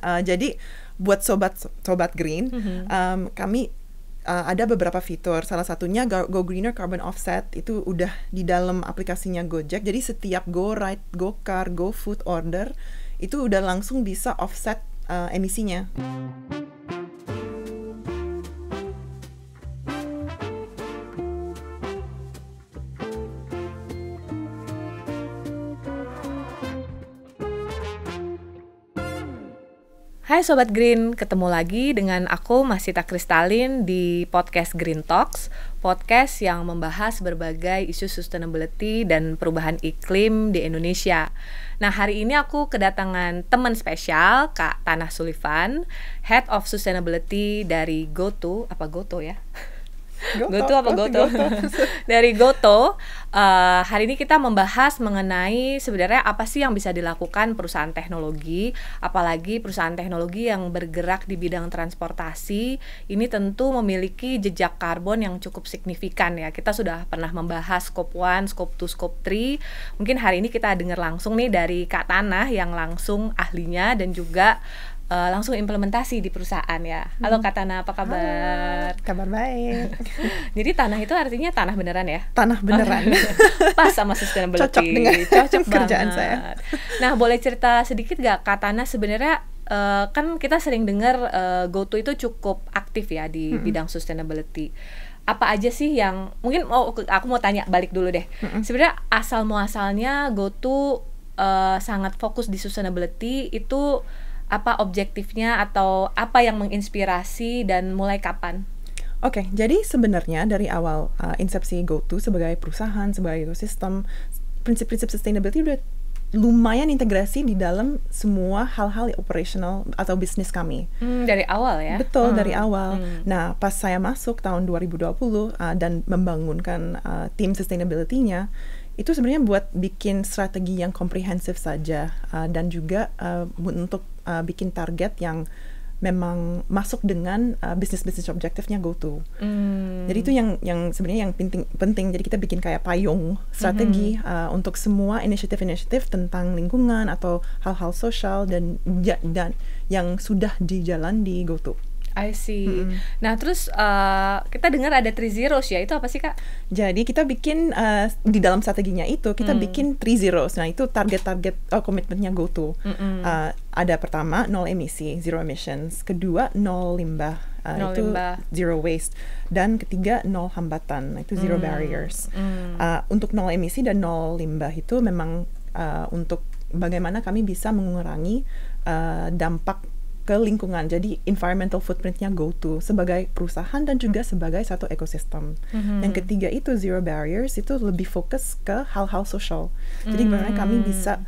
Jadi buat sobat green, kami ada beberapa fitur. Salah satunya Go Greener Carbon Offset, itu udah di dalam aplikasinya Gojek. Jadi setiap GoRide, GoCar, GoFood order itu udah langsung bisa offset emisinya. Hai Sobat Green, ketemu lagi dengan aku Masita Kristalin di podcast Green Talks, podcast yang membahas berbagai isu sustainability dan perubahan iklim di Indonesia. Nah, hari ini aku kedatangan teman spesial, Kak Tanah Sullivan, Head of Sustainability dari GoTo, ya? Goto? Dari GoTo. Hari ini kita membahas mengenai sebenarnya apa sih yang bisa dilakukan perusahaan teknologi, apalagi perusahaan teknologi yang bergerak di bidang transportasi. Ini tentu memiliki jejak karbon yang cukup signifikan ya. Kita sudah pernah membahas Scope 1, Scope 2, Scope 3. Mungkin hari ini kita dengar langsung nih dari Kak Tanah yang langsung ahlinya dan juga langsung implementasi di perusahaan ya. Halo Kak Tanah, apa kabar? Halo, kabar baik. Jadi tanah itu artinya tanah beneran ya? Tanah beneran. Pas sama sustainability. Cocok kerjaan banget. saya. Nah, boleh cerita sedikit gak Kak Tanah, sebenarnya kan kita sering dengar GoTo itu cukup aktif ya di bidang sustainability. Apa aja sih yang mungkin aku mau tanya balik dulu deh. Sebenarnya asal muasalnya GoTo sangat fokus di sustainability itu apa objektifnya atau apa yang menginspirasi dan mulai kapan? Oke, jadi sebenarnya dari awal insepsi GoTo sebagai perusahaan, sebagai ekosistem, prinsip-prinsip sustainability udah lumayan integrasi di dalam semua hal-hal operational atau bisnis kami. Dari awal ya? Betul, dari awal. Nah, pas saya masuk tahun 2020 dan membangunkan tim sustainability-nya, itu sebenarnya buat bikin strategi yang komprehensif saja dan juga untuk bikin target yang memang masuk dengan bisnis objektifnya GoTo. Jadi itu yang sebenarnya yang penting. Jadi kita bikin kayak payung strategi untuk semua inisiatif tentang lingkungan atau hal-hal sosial dan yang sudah dijalan di GoTo. I see. Nah, terus kita dengar ada 3 zeros ya, itu apa sih Kak? Jadi kita bikin di dalam strateginya itu kita bikin 3 zeros. Nah, itu target komitmennya GoTo. Ada pertama 0 emisi, zero emissions. Kedua 0 limbah, zero waste. Dan ketiga 0 hambatan, itu zero barriers. Untuk 0 emisi dan 0 limbah itu memang untuk bagaimana kami bisa mengurangi dampak ke lingkungan, jadi environmental footprint-nya GoTo sebagai perusahaan dan juga sebagai satu ekosistem. Yang ketiga itu zero barriers, itu lebih fokus ke hal-hal sosial. Jadi bagaimana kami bisa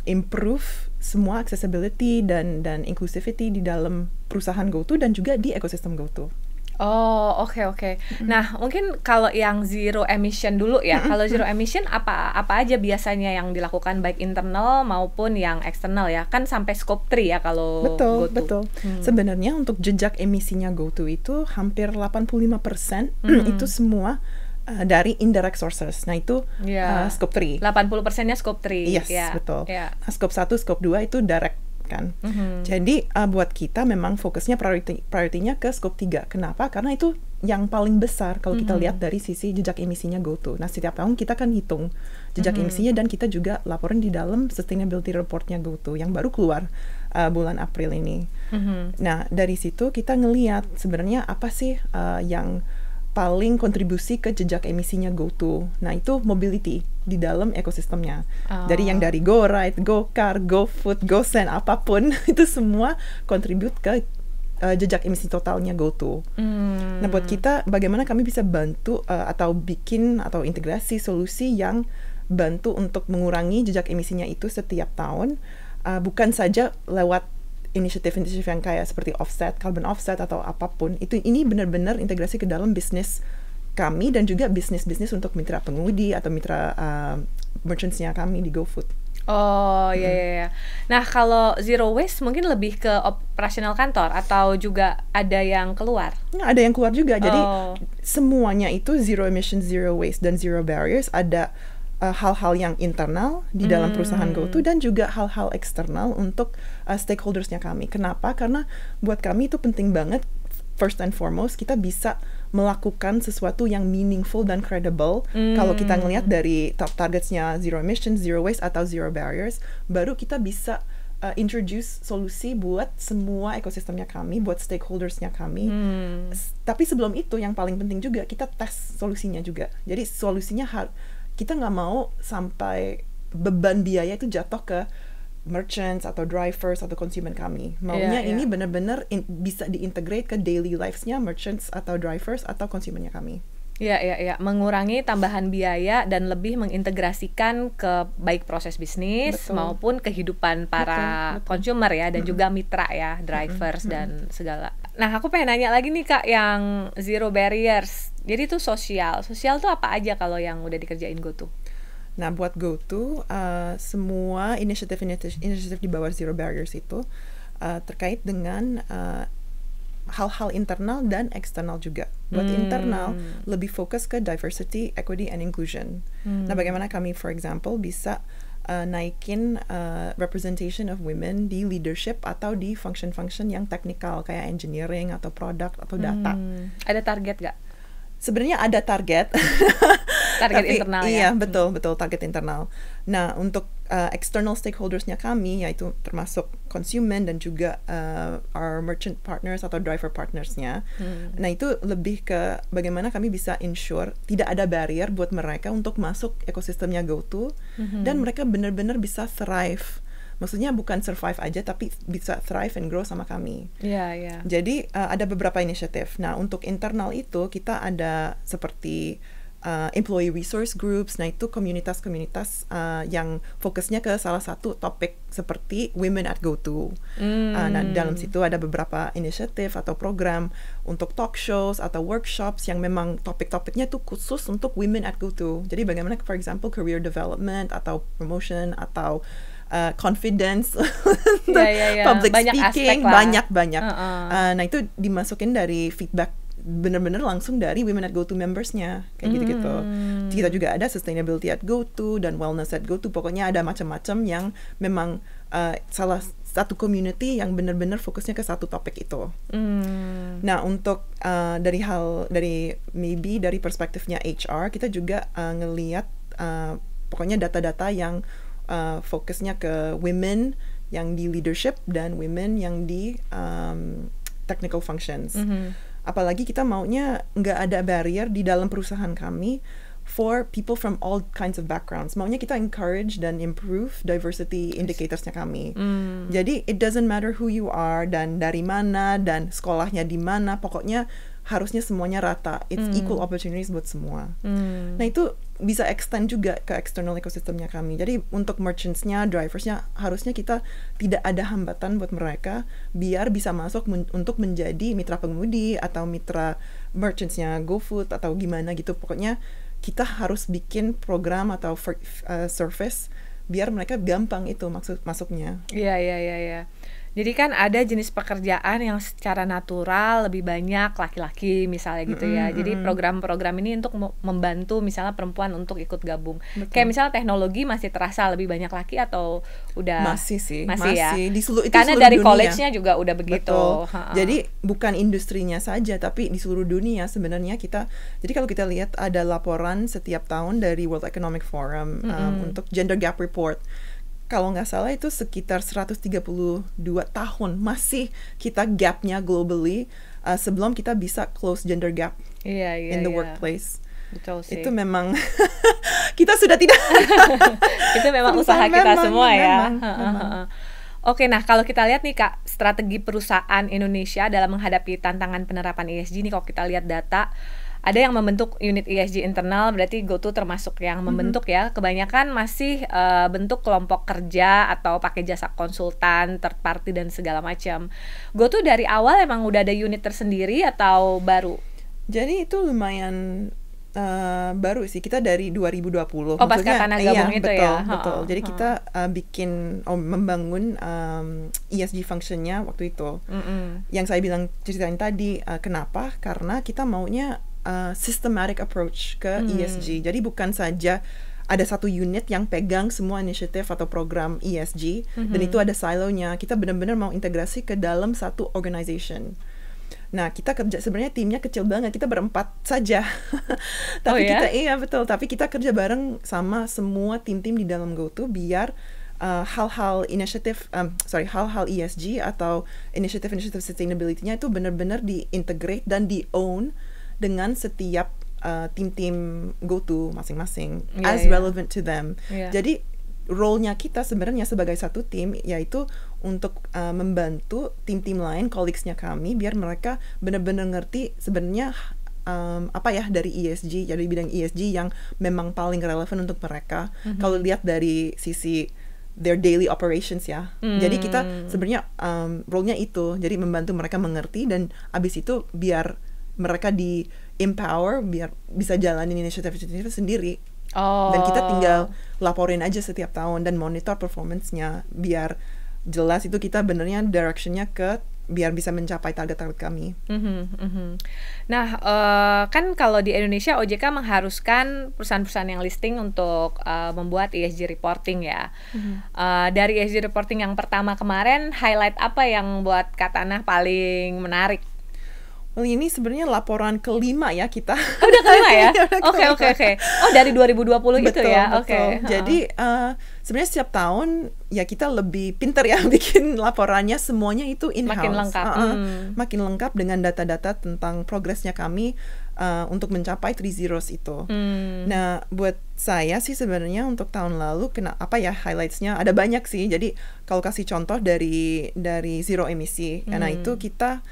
improve semua accessibility dan inclusivity di dalam perusahaan GoTo dan juga di ekosistem GoTo. Oh, oke. Nah, mungkin kalau yang zero emission dulu ya. Kalau zero emission apa aja biasanya yang dilakukan baik internal maupun yang eksternal ya? Kan sampai scope 3 ya kalau GoTo. Betul. Sebenarnya untuk jejak emisinya GoTo itu hampir 85% itu semua dari indirect sources. Nah, itu scope 3. 80%-nya scope 3. Yes, betul. Nah, scope 1, scope 2 itu direct kan. Jadi buat kita memang fokusnya prioritinya ke scope 3. Kenapa? Karena itu yang paling besar kalau kita lihat dari sisi jejak emisinya GoTo. Nah, setiap tahun kita kan hitung jejak emisinya dan kita juga laporin di dalam sustainability reportnya GoTo yang baru keluar bulan April ini. Nah, dari situ kita ngelihat sebenarnya apa sih yang paling kontribusi ke jejak emisinya GoTo. Nah, itu mobility di dalam ekosistemnya. Dari GoRide, GoCar, GoFood, GoSend, apapun itu semua kontribut ke jejak emisi totalnya GoTo. Nah, buat kita bagaimana kami bisa bantu atau bikin atau integrasi solusi yang bantu untuk mengurangi jejak emisinya itu setiap tahun, bukan saja lewat inisiatif yang kayak seperti carbon offset atau apapun. Ini benar-benar integrasi ke dalam bisnis kami dan juga bisnis untuk mitra pengemudi atau mitra merchants-nya kami di GoFood. Oh, iya. Nah, kalau zero waste mungkin lebih ke operasional kantor atau juga ada yang keluar? Nah, ada yang keluar juga. Jadi semuanya itu zero emission, zero waste dan zero barriers ada hal-hal yang internal di dalam perusahaan GoTo dan juga hal-hal eksternal untuk stakeholdersnya kami. Kenapa? Karena buat kami itu penting banget, first and foremost, kita bisa melakukan sesuatu yang meaningful dan credible. Kalau kita ngelihat dari top targetsnya zero emissions, zero waste, atau zero barriers, baru kita bisa introduce solusi buat semua ekosistemnya kami, buat stakeholdersnya kami. Tapi sebelum itu, yang paling penting juga, kita tes solusinya juga. Jadi solusinya kita nggak mau sampai beban biaya itu jatuh ke merchants atau drivers atau konsumen kami. Maunya ini benar-benar bisa diintegrate ke daily lives-nya merchants atau drivers atau konsumennya kami. Iya, mengurangi tambahan biaya dan lebih mengintegrasikan ke baik proses bisnis maupun kehidupan para consumer ya, dan juga mitra ya, drivers dan segala. Nah, aku pengen nanya lagi nih Kak, yang zero barriers. Jadi itu sosial tuh apa aja kalau yang udah dikerjain GoTo? Nah, buat GoTo, semua inisiatif di bawah zero barriers itu terkait dengan hal-hal internal dan eksternal juga. Buat internal, lebih fokus ke diversity, equity, and inclusion. Nah, bagaimana kami, for example, bisa naikin representation of women di leadership atau di function-function yang teknikal, kayak engineering, atau product, atau data. Ada target gak? Sebenarnya ada target. Target tapi, internal ya? Iya, betul, target internal. Nah, untuk external stakeholdersnya kami, yaitu termasuk konsumen dan juga our merchant partners atau driver partnersnya. Nah, itu lebih ke bagaimana kami bisa ensure tidak ada barrier buat mereka untuk masuk ekosistemnya GoTo, dan mereka benar-benar bisa thrive. Maksudnya bukan survive aja, tapi bisa thrive and grow sama kami. Iya. Jadi ada beberapa inisiatif. Nah, untuk internal itu kita ada seperti employee resource groups. Nah, itu komunitas-komunitas yang fokusnya ke salah satu topik seperti women at GoTo. Nah, dalam situ ada beberapa inisiatif atau program untuk talk shows atau workshops yang memang topik-topiknya itu khusus untuk women at GoTo. Jadi bagaimana, for example, career development atau promotion atau confidence, public banyak speaking, banyak. Nah, itu dimasukin dari feedback benar-benar langsung dari Women at GoTo members-nya, kayak gitu-gitu. Kita juga ada sustainability at GoTo dan wellness at GoTo. Pokoknya ada macam-macam yang memang salah satu community yang benar-benar fokusnya ke satu topik itu. Nah, untuk dari perspektifnya HR, kita juga ngelihat pokoknya data-data yang fokusnya ke women yang di leadership dan women yang di technical functions. Apalagi kita maunya nggak ada barrier di dalam perusahaan kami for people from all kinds of backgrounds. Maunya kita encourage dan improve diversity indicatorsnya kami. Jadi it doesn't matter who you are dan dari mana dan sekolahnya di mana, pokoknya harusnya semuanya rata. It's equal opportunities buat semua. Nah, itu bisa extend juga ke external ekosistemnya kami. Jadi untuk merchants-nya, drivers-nya, harusnya kita tidak ada hambatan buat mereka biar bisa masuk untuk menjadi mitra pengemudi atau mitra merchants-nya GoFood atau gimana gitu. Pokoknya kita harus bikin program atau service biar mereka gampang itu masuknya. Iya. Jadi kan ada jenis pekerjaan yang secara natural lebih banyak laki-laki misalnya gitu ya. Jadi program-program ini untuk membantu misalnya perempuan untuk ikut gabung. Betul. Kayak misalnya teknologi masih terasa lebih banyak laki atau udah masih ya. Karena Karena dari college-nya juga udah begitu. Betul. Jadi bukan industrinya saja, tapi di seluruh dunia sebenarnya kita. Jadi kalau kita lihat ada laporan setiap tahun dari World Economic Forum untuk Gender Gap Report. Kalau nggak salah itu sekitar 132 tahun masih kita gapnya globally sebelum kita bisa close gender gap in the workplace. Betul sih. Itu memang kita sudah tidak. Itu memang usaha kita semua ya. Memang. Oke, nah kalau kita lihat nih Kak, strategi perusahaan Indonesia dalam menghadapi tantangan penerapan ESG nih, kalau kita lihat data, ada yang membentuk unit ESG internal, berarti GoTo termasuk yang membentuk ya. Kebanyakan masih bentuk kelompok kerja atau pakai jasa konsultan, third party dan segala macam. GoTo dari awal emang udah ada unit tersendiri atau baru? Jadi itu lumayan baru sih, kita dari 2020. Oh, pas Tanah Gabung itu betul, ya? Betul, jadi kita membangun ESG functionnya waktu itu. Yang saya ceritain tadi, kenapa? Karena kita maunya systematic approach ke ESG. Jadi bukan saja ada satu unit yang pegang semua inisiatif atau program ESG, dan itu ada silonya. Kita benar-benar mau integrasi ke dalam satu organization. Nah, kita kerja, sebenarnya timnya kecil banget, kita berempat saja. Tapi kita, iya betul, tapi kita kerja bareng sama semua tim-tim di dalam GoTo biar hal-hal ESG atau inisiatif sustainability-nya itu benar-benar di-integrate dan di-own dengan setiap tim-tim GoTo masing-masing as relevant to them. Jadi role-nya kita sebenarnya sebagai satu tim yaitu untuk membantu tim-tim lain, colleagues-nya kami, biar mereka benar-benar ngerti sebenarnya apa ya dari ESG, dari bidang ESG yang memang paling relevan untuk mereka. Kalau lihat dari sisi their daily operations ya. Jadi kita sebenarnya role-nya itu, jadi membantu mereka mengerti dan abis itu biar mereka di-empower biar bisa jalanin inisiatif-inisiatif sendiri. Dan kita tinggal laporin aja setiap tahun dan monitor performance-nya biar jelas itu kita benernya direction-nya ke biar bisa mencapai target-target kami. Nah, kan kalau di Indonesia OJK mengharuskan perusahaan-perusahaan yang listing untuk membuat ESG reporting ya. Dari ESG reporting yang pertama kemarin, highlight apa yang buat Kak Tanah paling menarik? Ini sebenarnya laporan kelima ya kita. Oh, udah kelima ya? Oke. Oh, dari 2020 itu ya? Oke. Jadi sebenarnya setiap tahun ya kita lebih pinter ya bikin laporannya, semuanya itu in-house. Makin lengkap. Makin lengkap dengan data-data tentang progresnya kami untuk mencapai 3 zeros itu. Nah, buat saya sih sebenarnya untuk tahun lalu highlights-nya ada banyak sih. Jadi kalau kasih contoh dari zero emisi, karena itu kita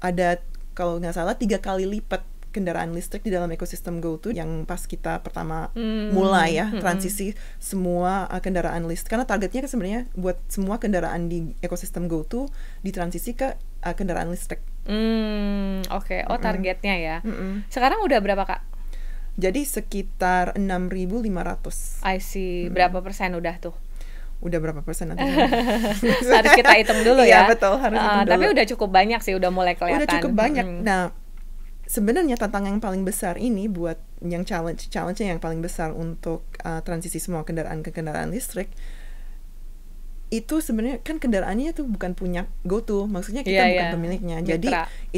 ada kalau nggak salah 3 kali lipat kendaraan listrik di dalam ekosistem GoTo yang pas kita pertama mulai ya transisi semua kendaraan listrik, karena targetnya kan sebenarnya buat semua kendaraan di ekosistem GoTo ditransisi ke kendaraan listrik. Targetnya ya. Sekarang udah berapa Kak? Jadi sekitar 6.500. I see. Berapa persen udah tuh? Udah berapa persen nanti? Harus kita hitung dulu ya. Iya betul, harus hitung dulu. Tapi udah cukup banyak sih, udah mulai kelihatan. Udah cukup banyak. Nah, sebenarnya tantangan yang paling besar ini buat yang challenge-nya yang paling besar untuk transisi semua kendaraan ke kendaraan listrik, itu sebenarnya kan kendaraannya tuh bukan punya GoTo, maksudnya kita bukan pemiliknya. Mitra. Jadi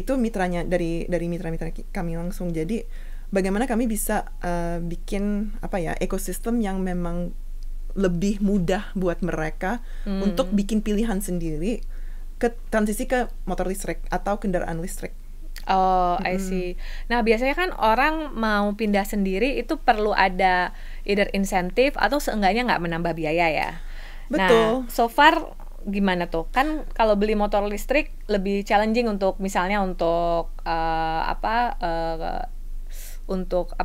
itu mitranya dari mitra-mitra kami langsung. Jadi bagaimana kami bisa bikin ekosistem yang memang lebih mudah buat mereka untuk bikin pilihan sendiri ke transisi ke motor listrik atau kendaraan listrik. I see. Nah, biasanya kan orang mau pindah sendiri itu perlu ada either insentif atau seenggaknya nggak menambah biaya ya. Betul. Nah, so far gimana tuh? Kan kalau beli motor listrik lebih challenging untuk misalnya untuk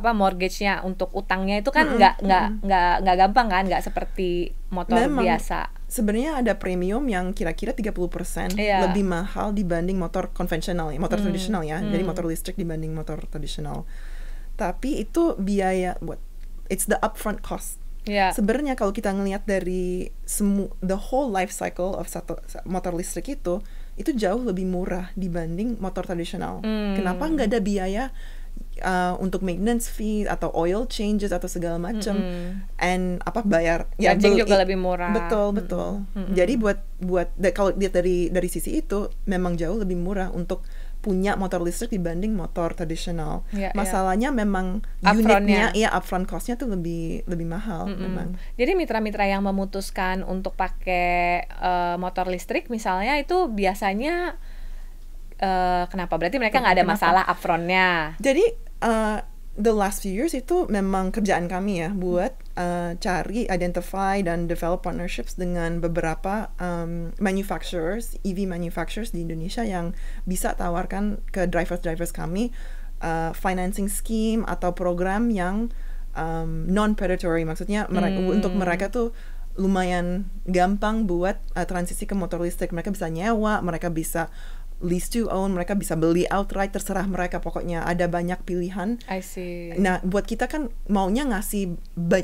mortgage-nya, untuk utangnya itu kan nggak gampang kan, nggak seperti motor biasa. Sebenarnya ada premium yang kira-kira 30% lebih mahal dibanding motor konvensional ya, motor tradisional ya. Jadi motor listrik dibanding motor tradisional. Tapi itu biaya it's the upfront cost. Sebenarnya kalau kita ngelihat dari the whole life cycle of satu motor listrik itu jauh lebih murah dibanding motor tradisional. Kenapa nggak ada biaya untuk maintenance fee atau oil changes atau segala macam, and bayar beli juga lebih murah. Betul. Jadi buat kalau lihat dari sisi itu memang jauh lebih murah untuk punya motor listrik dibanding motor tradisional. Masalahnya memang unitnya upfront cost-nya tuh lebih mahal memang. Jadi mitra-mitra yang memutuskan untuk pakai motor listrik misalnya itu biasanya kenapa? Berarti mereka nggak ada masalah upfront-nya. Jadi the last few years itu memang kerjaan kami ya buat cari, identify dan develop partnerships dengan beberapa manufacturers, EV manufacturers di Indonesia yang bisa tawarkan ke drivers kami financing scheme atau program yang non-predatory, maksudnya untuk mereka tuh lumayan gampang buat transisi ke motor listrik. Mereka bisa nyewa, mereka bisa lease to own, mereka bisa beli outright, terserah mereka, pokoknya ada banyak pilihan. I see. Nah, buat kita kan maunya ngasih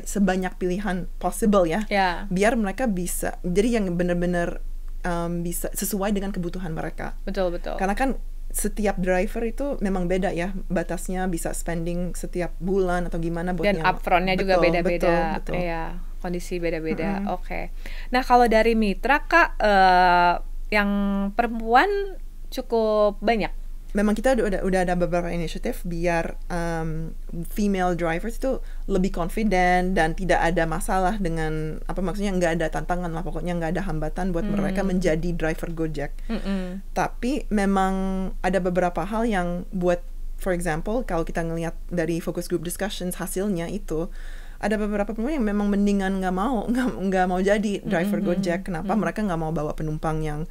sebanyak pilihan possible ya, biar mereka bisa, jadi yang benar-benar bisa sesuai dengan kebutuhan mereka. Betul. Karena kan setiap driver itu memang beda ya, batasnya bisa spending setiap bulan atau gimana buat dan upfrontnya juga beda-beda. Betul. Iya, kondisi beda-beda. Oke. Nah, kalau dari mitra Kak, yang perempuan cukup banyak. Memang kita udah ada beberapa inisiatif biar female drivers itu lebih confident dan tidak ada masalah dengan maksudnya nggak ada tantangan lah, pokoknya nggak ada hambatan buat mereka menjadi driver Gojek. Tapi memang ada beberapa hal yang buat, for example, kalau kita ngelihat dari focus group discussions hasilnya itu ada beberapa penumpang yang memang mendingan nggak mau jadi driver Gojek. Kenapa? Mereka nggak mau bawa penumpang yang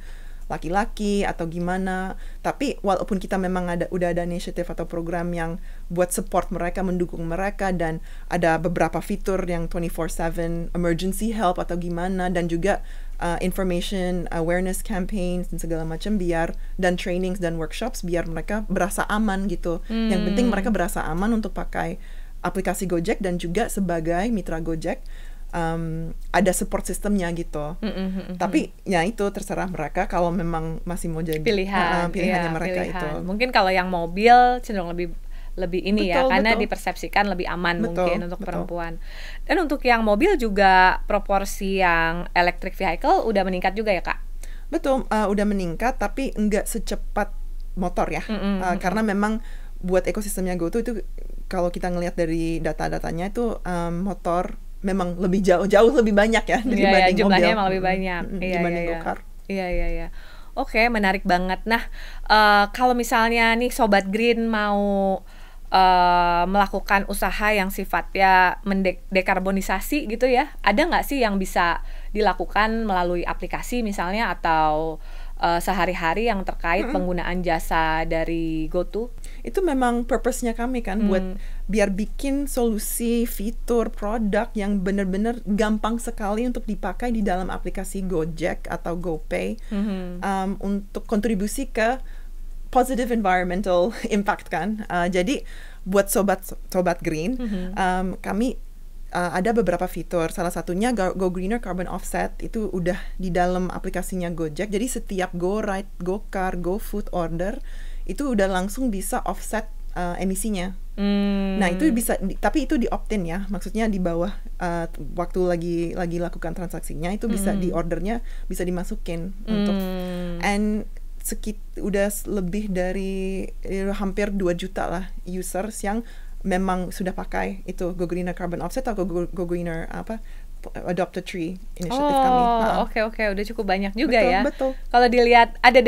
laki-laki atau gimana. Tapi walaupun kita memang udah ada inisiatif atau program yang buat support mereka, mendukung mereka, dan ada beberapa fitur yang 24/7 emergency help atau gimana, dan juga information awareness campaigns dan segala macam, dan trainings dan workshops biar mereka berasa aman gitu. Yang penting mereka berasa aman untuk pakai aplikasi Gojek, dan juga sebagai mitra Gojek ada support sistemnya gitu. Tapi ya itu terserah mereka kalau memang masih mau jadi pilihannya mereka itu. Mungkin kalau yang mobil cenderung lebih ini ya, karena dipersepsikan lebih aman mungkin untuk perempuan. Dan untuk yang mobil juga proporsi yang electric vehicle udah meningkat juga ya Kak? Betul, udah meningkat, tapi nggak secepat motor ya. Karena memang buat ekosistemnya GoTo itu kalau kita ngelihat dari data-datanya itu motor memang lebih jauh lebih banyak ya dibanding jumlahnya mobil. Emang lebih banyak dibanding go-car. Iya. Oke, menarik banget. Nah, kalau misalnya nih Sobat Green mau melakukan usaha yang sifatnya mendekarbonisasi gitu ya, ada nggak sih yang bisa dilakukan melalui aplikasi misalnya, atau sehari-hari yang terkait penggunaan jasa dari GoTo? Itu memang purpose-nya kami kan, buat biar bikin solusi, fitur, produk yang benar-benar gampang sekali untuk dipakai di dalam aplikasi Gojek atau GoPay, untuk kontribusi ke positive environmental impact kan. Jadi buat sobat Green, kami ada beberapa fitur. Salah satunya Go Greener Carbon Offset, itu udah di dalam aplikasinya Gojek. Jadi setiap Go Ride, Go Car, Go Food order itu udah langsung bisa offset emisinya. Nah itu bisa, tapi itu di opt-in ya. Maksudnya di bawah waktu lagi lakukan transaksinya itu bisa di ordernya bisa dimasukin untuk. And udah lebih dari hampir 2 juta lah users yang memang sudah pakai itu Go Greener Carbon Offset atau Go Greener Adopt a Tree inisiatif kami. Oke, udah cukup banyak juga ya. Betul. Kalau dilihat ada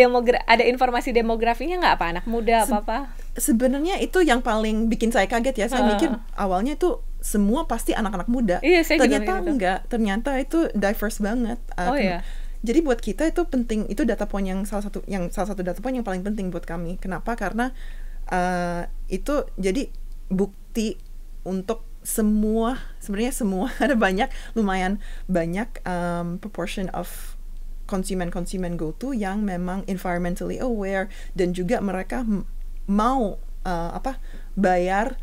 informasi demografinya nggak, apa anak muda apa? Sebenarnya itu yang paling bikin saya kaget ya. Saya mikir awalnya itu semua pasti anak-anak muda. Iya, saya ternyata juga enggak. Ternyata itu diverse banget. Iya. Jadi buat kita itu penting, itu data point yang salah satu data point yang paling penting buat kami. Kenapa? Karena itu jadi bukti untuk sebenarnya semua ada lumayan banyak proportion of konsumen GoTo yang memang environmentally aware, dan juga mereka mau bayar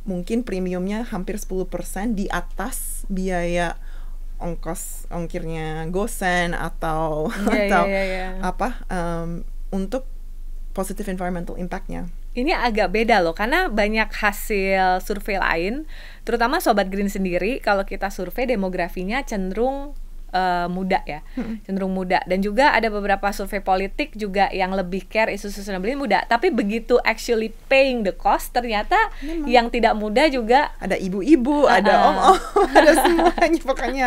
mungkin premiumnya hampir 10% di atas biaya ongkirnya GoSend atau untuk positive environmental impact-nya. Ini agak beda loh, karena banyak hasil survei lain, terutama Sobat Green sendiri, kalau kita survei demografinya cenderung muda ya, cenderung muda. Dan juga ada beberapa survei politik juga yang lebih care isu sustainability muda. Tapi begitu actually paying the cost, ternyata yang tidak muda juga ada ibu-ibu, ada om-om, ada semuanya, pokoknya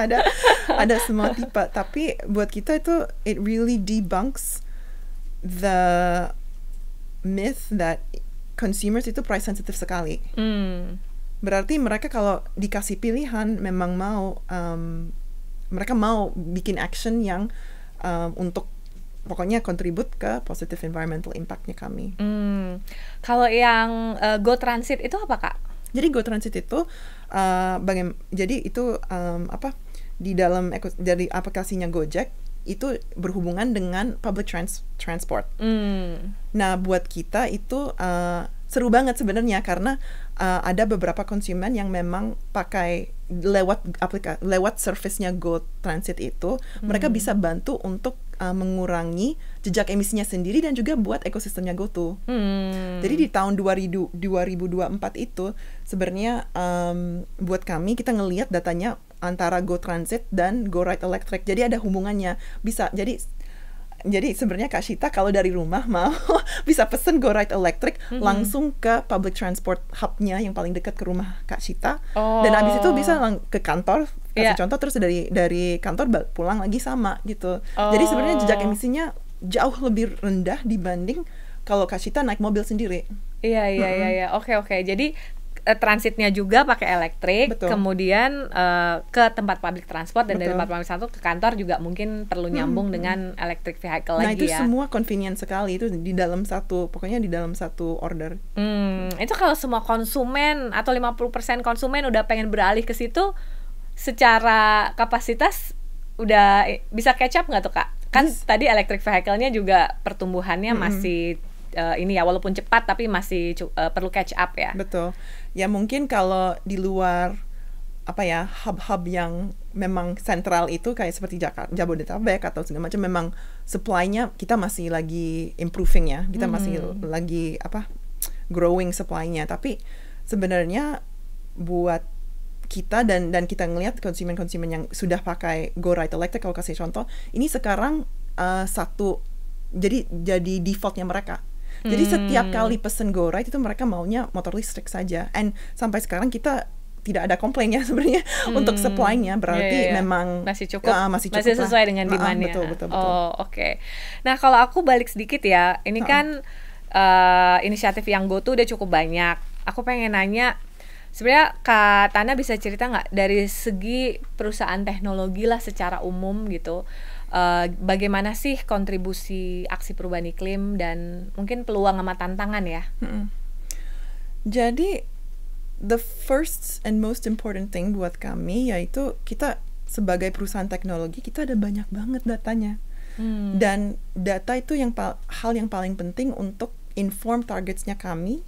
ada semua tipe. Tapi buat kita itu it really debunks the myth that consumers itu price sensitive sekali. Berarti mereka kalau dikasih pilihan memang mereka mau bikin action yang untuk pokoknya kontribut ke positive environmental impact-nya kami. Kalau yang Go Transit itu apa Kak? Jadi Go Transit itu jadi itu di dalam dari aplikasinya Gojek itu berhubungan dengan public transport. Nah buat kita itu seru banget sebenarnya, karena ada beberapa konsumen yang memang pakai lewat service-nya Go Transit itu, mereka bisa bantu untuk mengurangi jejak emisinya sendiri dan juga buat ekosistemnya GoTo. Jadi di tahun 2024 itu sebenarnya buat kami kita ngelihat datanya antara Go Transit dan Go Ride Electric. Jadi ada hubungannya. Bisa jadi sebenarnya Kak Shita kalau dari rumah mau bisa pesen Go Ride Electric langsung ke public transport hub-nya yang paling dekat ke rumah Kak Shita. Dan abis itu bisa ke kantor, kasih contoh, terus dari kantor pulang lagi sama gitu. Jadi sebenarnya jejak emisinya jauh lebih rendah dibanding kalau Kak Shita naik mobil sendiri. Iya. Oke. Jadi transitnya juga pakai elektrik, kemudian ke tempat public transport dan dari tempat public transport ke kantor juga mungkin perlu nyambung dengan electric vehicle lagi ya. Nah itu semua convenient sekali, itu di dalam satu order. Itu kalau semua konsumen atau 50% konsumen udah pengen beralih ke situ, secara kapasitas udah bisa catch up nggak tuh Kak? Kan tadi electric vehicle-nya juga pertumbuhannya masih ini ya, walaupun cepat tapi masih perlu catch up ya. Betul. Ya mungkin kalau di luar hub-hub yang memang sentral itu kayak seperti Jabodetabek atau segala macam, memang supply-nya kita masih lagi improving ya. Kita masih lagi growing supply-nya. Tapi sebenarnya buat kita dan kita ngelihat konsumen-konsumen yang sudah pakai Go Ride Electric, kalau kasih contoh, ini sekarang jadi defaultnya mereka. Jadi setiap kali pesen Go Ride itu mereka maunya motor listrik saja. And sampai sekarang kita tidak ada komplainnya sebenarnya untuk supply-nya, berarti memang masih cukup, masih cukup sesuai dengan demand-nya. Betul. Oke. Nah kalau aku balik sedikit ya, ini kan inisiatif yang GoTo udah cukup banyak. Aku pengen nanya, sebenarnya Kak Tana bisa cerita nggak dari segi perusahaan teknologi lah secara umum gitu, bagaimana sih kontribusi aksi perubahan iklim dan mungkin peluang sama tantangan ya? Jadi the first and most important thing buat kami yaitu kita sebagai perusahaan teknologi kita ada banyak banget datanya. Dan data itu hal yang paling penting untuk inform targetsnya kami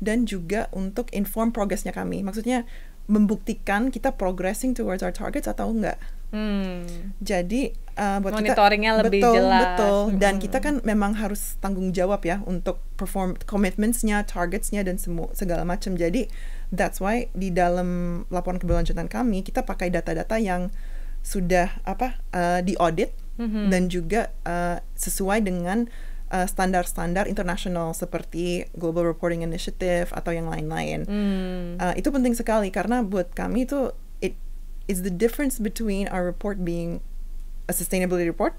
dan juga untuk inform progressnya kami. Maksudnya membuktikan kita progressing towards our targets atau enggak. Jadi buat monitoringnya lebih jelas. Betul. Dan kita kan memang harus tanggung jawab ya untuk perform commitments-nya, targets-nya dan segala macam. Jadi that's why di dalam laporan keberlanjutan kami kita pakai data-data yang sudah di audit dan juga sesuai dengan standar-standar internasional seperti Global Reporting Initiative atau yang lain-lain. Itu penting sekali karena buat kami itu it's the difference between our report being a sustainability report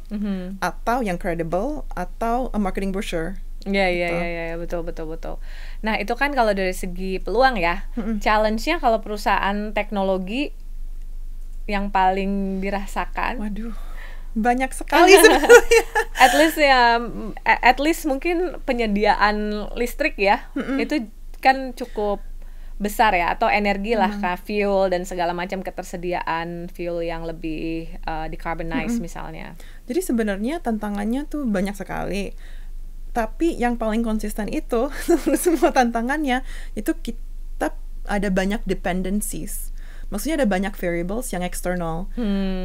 atau yang credible atau a marketing brochure. Iya, betul. Nah, itu kan kalau dari segi peluang ya. Challenge-nya kalau perusahaan teknologi yang paling dirasakan. Waduh, banyak sekali sebenarnya. At least mungkin penyediaan listrik ya. Itu kan cukup besar ya, atau energi lah, kayak fuel dan segala macam, ketersediaan fuel yang lebih decarbonize misalnya. Jadi sebenarnya tantangannya tuh banyak sekali. Tapi yang paling konsisten itu semua tantangannya itu kita ada banyak dependencies. Maksudnya ada banyak variables yang eksternal.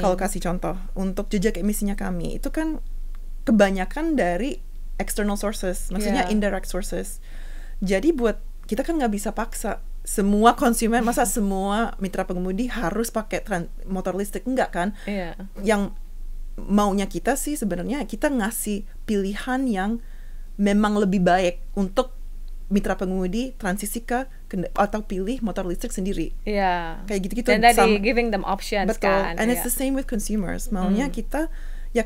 Kalau kasih contoh, untuk jejak emisinya kami itu kan kebanyakan dari external sources, maksudnya indirect sources. Jadi buat kita kan nggak bisa paksa semua konsumen, masa semua mitra pengemudi harus pakai motor listrik, enggak kan? Yang maunya kita sih sebenarnya kita ngasih pilihan yang memang lebih baik untuk mitra pengemudi transisi atau pilih motor listrik sendiri. Kayak gitu-gitu. Dan tadi giving them options. Betul. Kan. And it's the same with consumers. Maunya kita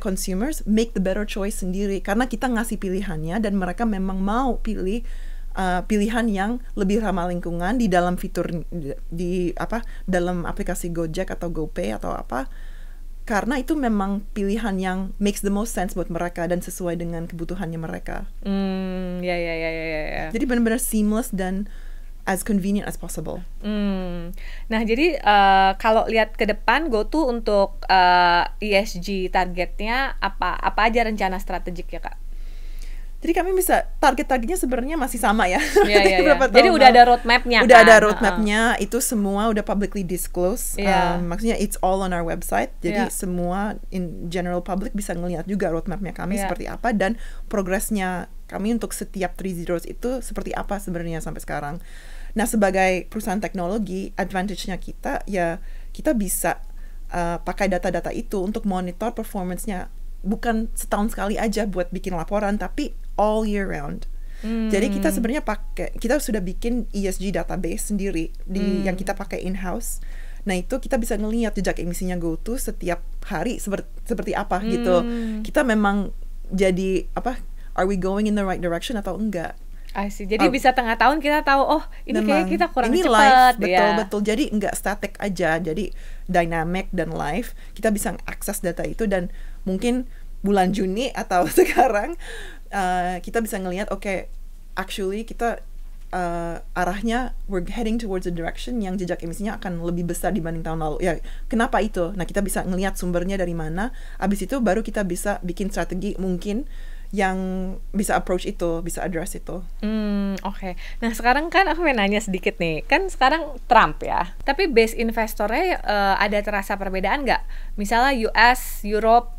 consumers make the better choice sendiri karena kita ngasih pilihannya dan mereka memang mau pilih pilihan yang lebih ramah lingkungan di dalam fitur dalam aplikasi Gojek atau GoPay atau apa, karena itu memang pilihan yang makes the most sense buat mereka dan sesuai dengan kebutuhannya mereka. Jadi benar-benar seamless dan as convenient as possible. Nah, jadi kalau lihat ke depan GoTo untuk ESG targetnya apa aja rencana strategik ya Kak? Jadi kami bisa targetnya sebenarnya masih sama ya. Jadi udah ada roadmapnya. Udah ada roadmapnya, itu semua udah publicly disclosed. Maksudnya it's all on our website. Jadi semua in general public bisa ngelihat juga roadmapnya kami seperti apa dan progresnya kami untuk setiap 3 zeros itu seperti apa sebenarnya sampai sekarang. Nah, sebagai perusahaan teknologi, advantage-nya kita ya kita bisa pakai data-data itu untuk monitor performance-nya, bukan setahun sekali aja buat bikin laporan, tapi all year round. Jadi kita sebenarnya kita sudah bikin ESG database sendiri yang kita pakai in-house. Nah, itu kita bisa ngelihat jejak emisinya GoTo setiap hari seperti apa gitu. Kita memang jadi are we going in the right direction atau enggak? I see. Jadi bisa tengah tahun kita tahu, ini kayaknya kita kurang cepat. Betul. Jadi nggak static aja. Jadi dynamic dan live. Kita bisa akses data itu dan mungkin bulan Juni atau sekarang kita bisa ngelihat actually kita arahnya we're heading towards a direction yang jejak emisinya akan lebih besar dibanding tahun lalu. Ya, kenapa itu? Nah, kita bisa ngelihat sumbernya dari mana. Abis itu baru kita bisa bikin strategi mungkin yang bisa approach itu, bisa address itu. Oke. Nah, sekarang kan aku mau nanya sedikit nih. Kan sekarang Trump ya. Tapi base investornya ada terasa perbedaan nggak? Misalnya US, Europe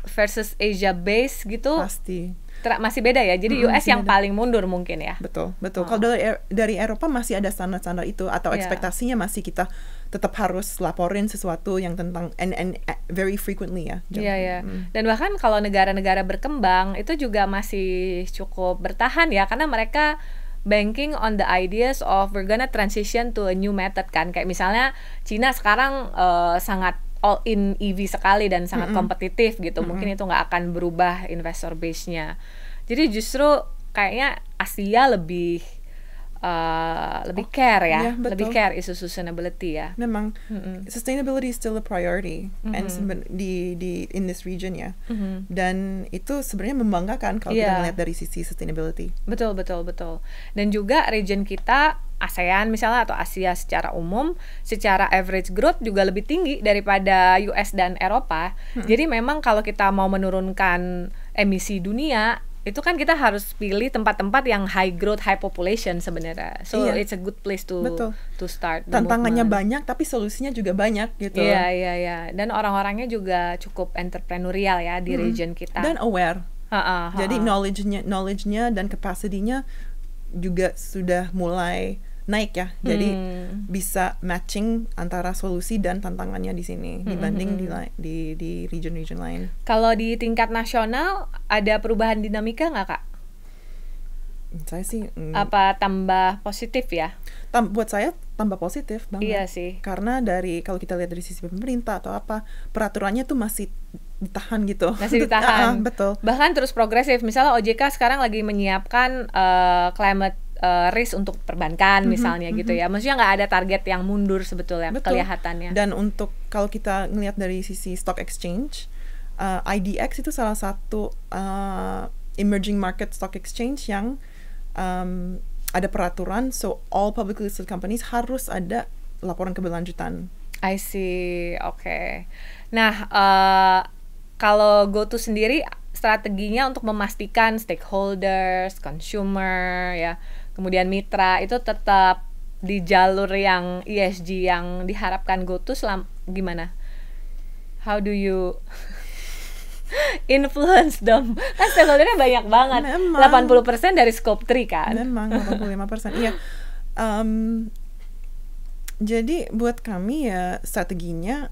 versus Asia base gitu. Pasti. Masih beda ya. Jadi US yang paling mundur mungkin ya. Betul. Kalau dari Eropa masih ada standar-standar itu atau ekspektasinya masih kita tetap harus laporin sesuatu yang tentang and very frequently ya. Iya. Dan bahkan kalau negara-negara berkembang itu juga masih cukup bertahan ya, karena mereka banking on the ideas of we're gonna transition to a new method kan. Kayak misalnya Cina sekarang sangat all in EV sekali dan sangat kompetitif gitu. Mungkin itu nggak akan berubah investor base-nya. Jadi justru kayaknya Asia lebih care ya, lebih care isu sustainability ya. Memang sustainability is still a priority and di in this region ya. Dan itu sebenarnya membanggakan kalau kita melihat dari sisi sustainability. Betul. Dan juga region kita ASEAN misalnya atau Asia secara umum, secara average growth juga lebih tinggi daripada US dan Eropa. Jadi memang kalau kita mau menurunkan emisi dunia, itu kan kita harus pilih tempat-tempat yang high growth, high population sebenarnya. So it's a good place to start. Tantangannya banyak, tapi solusinya juga banyak gitu. Iya. Dan orang-orangnya juga cukup entrepreneurial ya di region kita. Dan aware. Jadi knowledge-nya dan capacity-nya juga sudah mulai naik ya. Jadi bisa matching antara solusi dan tantangannya di sini dibanding di region-region lain. Kalau di tingkat nasional ada perubahan dinamika nggak, Kak? Saya sih apa tambah positif ya? Buat saya tambah positif banget. Iya sih. Karena kalau kita lihat dari sisi pemerintah atau apa, peraturannya tuh masih ditahan gitu. Masih ditahan. Betul. Bahkan terus progresif. Misalnya OJK sekarang lagi menyiapkan climate risk untuk perbankan misalnya gitu ya. Maksudnya nggak ada target yang mundur sebetulnya. Betul. Kelihatannya. Dan untuk kalau kita ngelihat dari sisi stock exchange, IDX itu salah satu emerging market stock exchange yang ada peraturan, so all publicly listed companies harus ada laporan keberlanjutan. I see, oke. Nah, kalau GoTo sendiri strateginya untuk memastikan stakeholders, consumer, ya, kemudian mitra itu tetap di jalur yang ESG yang diharapkan GoTo gimana? How do you influence them? Kan stakeholdernya banyak banget. Memang. 80% dari scope 3 kan? Memang, 85%. Iya. Jadi buat kami ya strateginya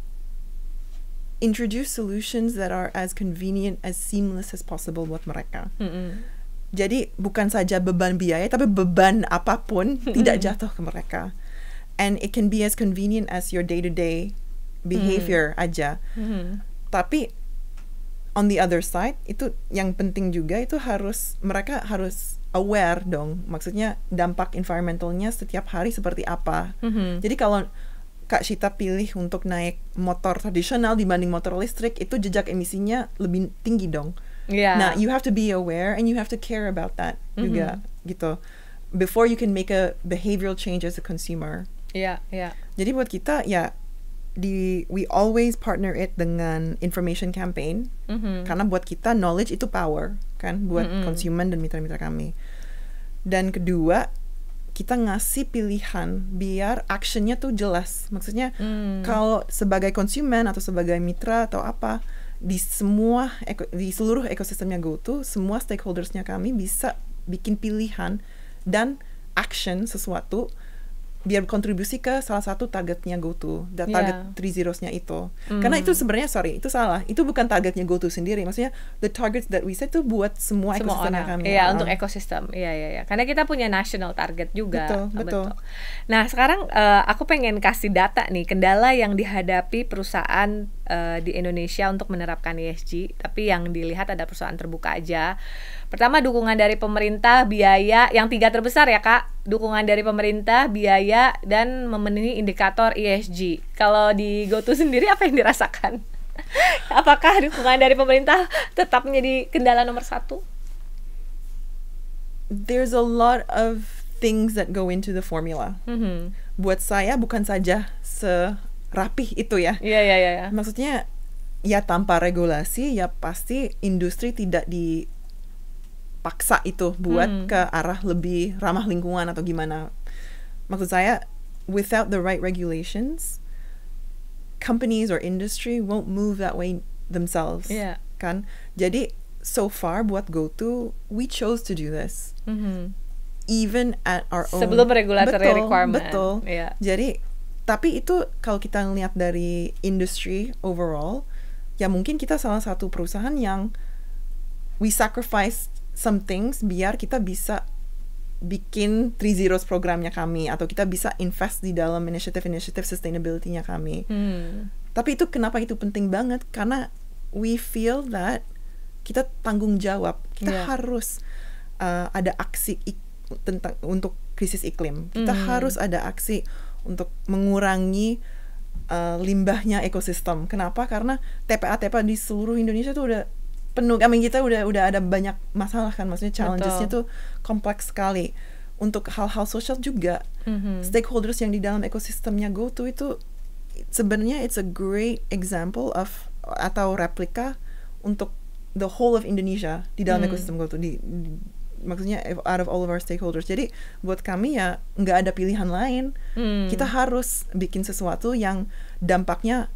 introduce solutions that are as convenient, as seamless as possible buat mereka. Jadi bukan saja beban biaya, tapi beban apapun tidak jatuh ke mereka. And it can be as convenient as your day-to-day behavior aja. Tapi on the other side, itu yang penting juga itu mereka harus aware dong. Maksudnya dampak environmentalnya setiap hari seperti apa. Jadi kalau Kak Shita pilih untuk naik motor tradisional dibanding motor listrik, itu jejak emisinya lebih tinggi dong. Nah, you have to be aware and you have to care about that juga gitu. Before you can make a behavioral change as a consumer. Jadi buat kita ya we always partner it dengan information campaign, karena buat kita knowledge itu power. kan buat konsumen dan mitra-mitra kami. Dan kedua, kita ngasih pilihan biar actionnya tuh jelas. Maksudnya kalau sebagai konsumen atau sebagai mitra atau apa, di seluruh ekosistemnya GoTo, semua stakeholdersnya kami bisa bikin pilihan dan action sesuatu biar kontribusi ke salah satu targetnya GoTo, target 3 zeros-nya itu. Karena itu sebenarnya itu salah. Itu bukan targetnya GoTo sendiri. Maksudnya the targets that we set itu buat semua ekosistemnya kami. Iya, untuk ekosistem. Iya. Karena kita punya national target juga. Betul. Nah, sekarang aku pengen kasih data nih, kendala yang dihadapi perusahaan di Indonesia untuk menerapkan ESG, tapi yang dilihat ada perusahaan terbuka aja. Pertama, dukungan dari pemerintah, biaya, yang 3 terbesar ya Kak, dukungan dari pemerintah, biaya, dan memenuhi indikator ESG. Kalau di GoTo sendiri apa yang dirasakan? Apakah dukungan dari pemerintah tetap menjadi kendala nomor 1? There's a lot of things that go into the formula. Buat saya bukan saja serapih itu ya. Iya. Maksudnya ya tanpa regulasi ya pasti industri tidak dipaksa itu buat ke arah lebih ramah lingkungan atau gimana. Maksud saya without the right regulations, companies or industry won't move that way themselves. Kan? Jadi so far buat GoTo, we chose to do this. Even at our own. Sebelum regulatory requirement. Betul. Jadi, tapi itu kalau kita ngeliat dari industry overall, ya mungkin kita salah satu perusahaan yang we sacrifice some things biar kita bisa bikin 3 zeros programnya kami, atau kita bisa invest di dalam initiative sustainability-nya kami. Tapi itu kenapa itu penting banget? Karena we feel that kita tanggung jawab, kita harus ada aksi untuk krisis iklim. Kita harus ada aksi untuk mengurangi limbahnya ekosistem. Kenapa? Karena TPA di seluruh Indonesia tuh udah penuh. Kita udah ada banyak masalah kan, maksudnya challenges-nya tuh kompleks sekali. Untuk hal-hal sosial juga, stakeholders yang di dalam ekosistemnya GoTo itu sebenarnya it's a great example of atau replika untuk the whole of Indonesia di dalam ekosistem GoTo, maksudnya out of all of our stakeholders. Jadi buat kami ya nggak ada pilihan lain. Kita harus bikin sesuatu yang dampaknya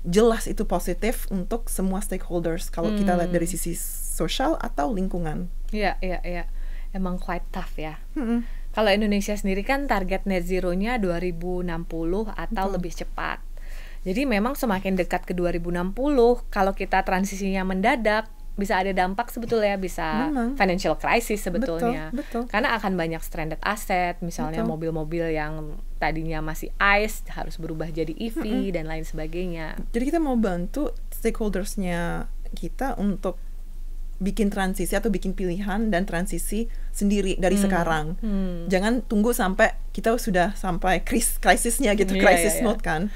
jelas itu positif untuk semua stakeholders kalau kita lihat dari sisi sosial atau lingkungan. Iya. Emang quite tough ya. Kalau Indonesia sendiri kan target net zero-nya 2060 atau lebih cepat. Jadi memang semakin dekat ke 2060, kalau kita transisinya mendadak, bisa ada dampak sebetulnya, bisa financial crisis sebetulnya. Betul. Karena akan banyak stranded asset, misalnya mobil-mobil yang tadinya masih ICE harus berubah jadi EV dan lain sebagainya. Jadi kita mau bantu stakeholders-nya kita untuk bikin transisi atau bikin pilihan dan transisi sendiri dari sekarang. Jangan tunggu sampai kita sudah sampai krisisnya gitu, crisis mode kan.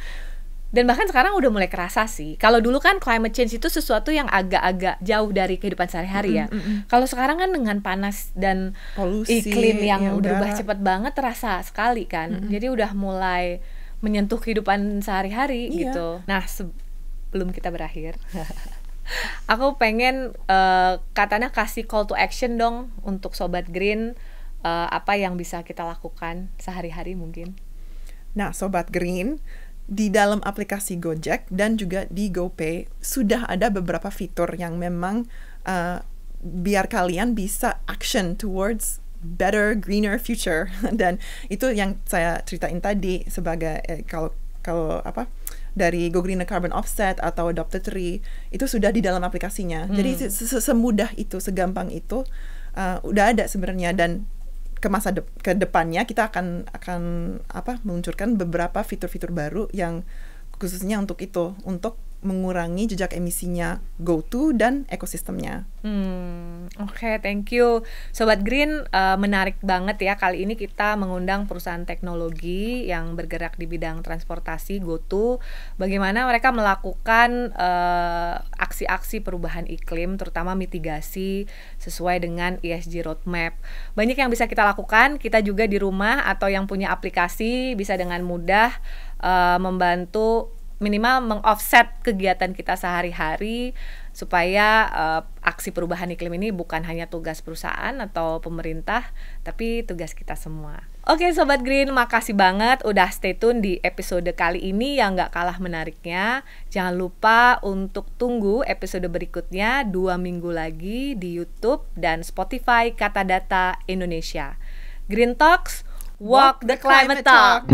Dan bahkan sekarang udah mulai kerasa sih. Kalau dulu kan climate change itu sesuatu yang agak-agak jauh dari kehidupan sehari-hari ya. Kalau sekarang kan dengan panas dan polusi, iklim yang berubah cepat banget terasa sekali kan. Jadi udah mulai menyentuh kehidupan sehari-hari gitu. Nah, sebelum kita berakhir, aku pengen katanya kasih call to action dong untuk Sobat Green, apa yang bisa kita lakukan sehari-hari mungkin. Nah, Sobat Green, di dalam aplikasi Gojek dan juga di GoPay sudah ada beberapa fitur yang memang biar kalian bisa action towards better, greener future. Dan itu yang saya ceritain tadi sebagai kalau apa dari Go Greener Carbon Offset atau Adopted Tree itu sudah di dalam aplikasinya. Jadi semudah itu, segampang itu udah ada sebenarnya. Dan ke depannya kita akan meluncurkan beberapa fitur-fitur baru yang khususnya untuk itu, untuk mengurangi jejak emisinya GoTo dan ekosistemnya. Oke, thank you Sobat Green, menarik banget ya. Kali ini kita mengundang perusahaan teknologi yang bergerak di bidang transportasi GoTo, bagaimana mereka melakukan aksi-aksi perubahan iklim, terutama mitigasi sesuai dengan ESG roadmap. Banyak yang bisa kita lakukan, kita juga di rumah atau yang punya aplikasi bisa dengan mudah membantu minimal meng-offset kegiatan kita sehari-hari supaya aksi perubahan iklim ini bukan hanya tugas perusahaan atau pemerintah, tapi tugas kita semua. Oke Sobat Green, makasih banget udah stay tune di episode kali ini yang gak kalah menariknya. Jangan lupa untuk tunggu episode berikutnya 2 minggu lagi di YouTube dan Spotify Kata Data Indonesia. Green Talks, walk the climate talk.